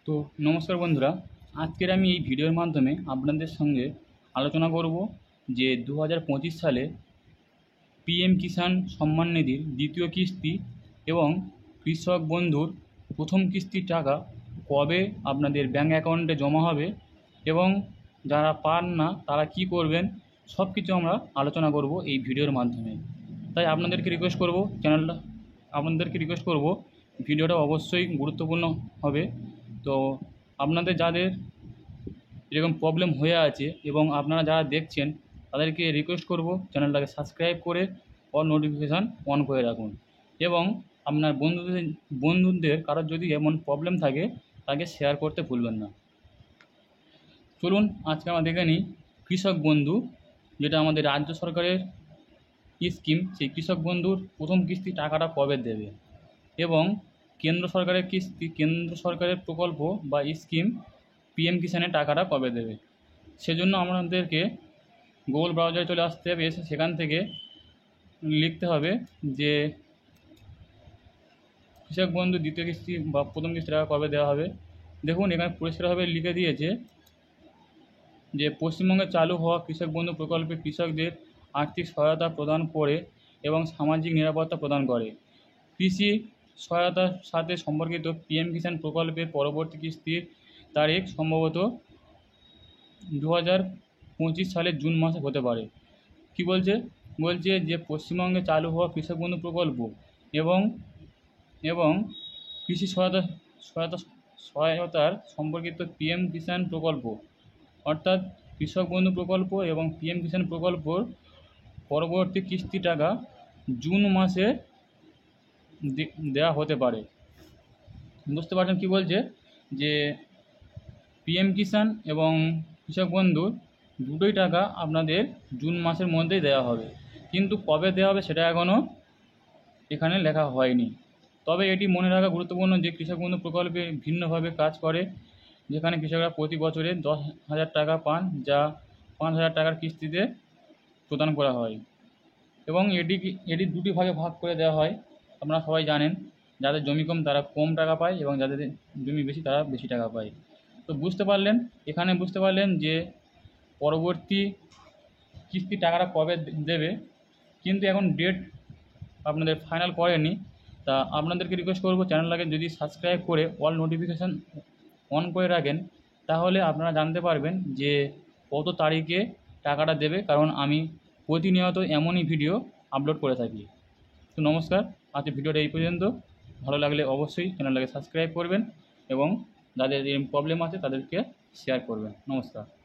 তো নমস্কার বন্ধুরা, আজকের আমি এই ভিডিওর মাধ্যমে আপনাদের সঙ্গে আলোচনা করব যে 2025 সালে পিএম কিষাণ সম্মান নিধির দ্বিতীয় কিস্তি এবং কৃষক বন্ধুর প্রথম কিস্তির টাকা কবে আপনাদের ব্যাঙ্ক অ্যাকাউন্টে জমা হবে এবং যারা পান না তারা কি করবেন, সব কিছু আমরা আলোচনা করব এই ভিডিওর মাধ্যমে। তাই আপনাদেরকে রিকোয়েস্ট করব ভিডিওটা অবশ্যই গুরুত্বপূর্ণ হবে। তো আপনাদের যাদের এরকম প্রবলেম হয়ে আছে এবং আপনারা যারা দেখছেন তাদেরকে রিকোয়েস্ট করব চ্যানেলটাকে সাবস্ক্রাইব করে অল নোটিফিকেশান অন করে রাখুন এবং আপনার বন্ধুদের কারোর যদি এমন প্রবলেম থাকে তাকে শেয়ার করতে ভুলবেন না। চলুন আজকে আমরা দেখে নিই কৃষক বন্ধু, যেটা আমাদের রাজ্য সরকারের স্কিম, সেই কৃষক বন্ধুর প্রথম কিস্তি টাকাটা কবে দেবে এবং কেন্দ্র সরকারের প্রকল্প বা স্কিম পিএম কিষাণের টাকাটা কবে দেবে। সেজন্য আমাদেরকে গুগল ব্রাউজারে চলে আসতে হবে, এসে সেখান থেকে লিখতে হবে যে কৃষক বন্ধু দ্বিতীয় কিস্তি বা প্রথম কিস্তি টাকা কবে দেওয়া হবে। দেখুন এখানে পরিষ্কারভাবে লিখে দিয়েছে যে পশ্চিমবঙ্গে চালু হওয়া কৃষক বন্ধু প্রকল্পে কৃষকদের আর্থিক সহায়তা প্রদান করে এবং সামাজিক নিরাপত্তা প্রদান করে। কৃষি সহায়তার সাথে সম্পর্কিত পিএম কিষাণ প্রকল্পের পরবর্তী কিস্তির তারিখ সম্ভবত 2025 সালের জুন মাসে হতে পারে। কি বলছে যে পশ্চিমবঙ্গে চালু হওয়া কৃষক বন্ধু প্রকল্প এবং কৃষি সহায়তার সম্পর্কিত পিএম কিষাণ প্রকল্প, অর্থাৎ কৃষক বন্ধু প্রকল্প এবং পিএম কিষাণ প্রকল্পর পরবর্তী কিস্তি টাকা জুন মাসে দেওয়া হতে পারে। বুঝতে পারছেন কি বলছে, যে পিএম কিষাণ এবং কৃষক বন্ধুর দুটোই টাকা আপনাদের জুন মাসের মধ্যেই দেওয়া হবে, কিন্তু কবে দেওয়া হবে সেটা এখনও এখানে লেখা হয়নি। তবে এটি মনে রাখা গুরুত্বপূর্ণ যে কৃষক বন্ধু প্রকল্পে ভিন্নভাবে কাজ করে, যেখানে কৃষকরা প্রতি বছরে 10,000 টাকা পান, যা 5,000 টাকার কিস্তিতে প্রদান করা হয় এবং এটি দুটি ভাগে ভাগ করে দেওয়া হয়। আপনারা সবাই জানেন, যাদের জমি কম তারা কম টাকা পায় এবং যাদের জমি বেশি তারা বেশি টাকা পায়। তো এখানে বুঝতে পারলেন যে পরবর্তী কিস্তির টাকাটা কবে দেবে, কিন্তু এখন ডেট আপনাদের ফাইনাল করেনি। তা আপনাদেরকে রিকোয়েস্ট করব চ্যানেলটাকে যদি সাবস্ক্রাইব করে অল নোটিফিকেশান অন করে রাখেন, তাহলে আপনারা জানতে পারবেন যে কত তারিখে টাকাটা দেবে, কারণ আমি প্রতিনিয়ত এমনই ভিডিও আপলোড করে থাকি। তো নমস্কার, আজকের ভিডিওটা এই পর্যন্ত। ভালো লাগলে অবশ্যই চ্যানেলটাকে সাবস্ক্রাইব করবেন এবং যাদের প্রবলেম আছে তাদেরকে শেয়ার করবেন। নমস্কার।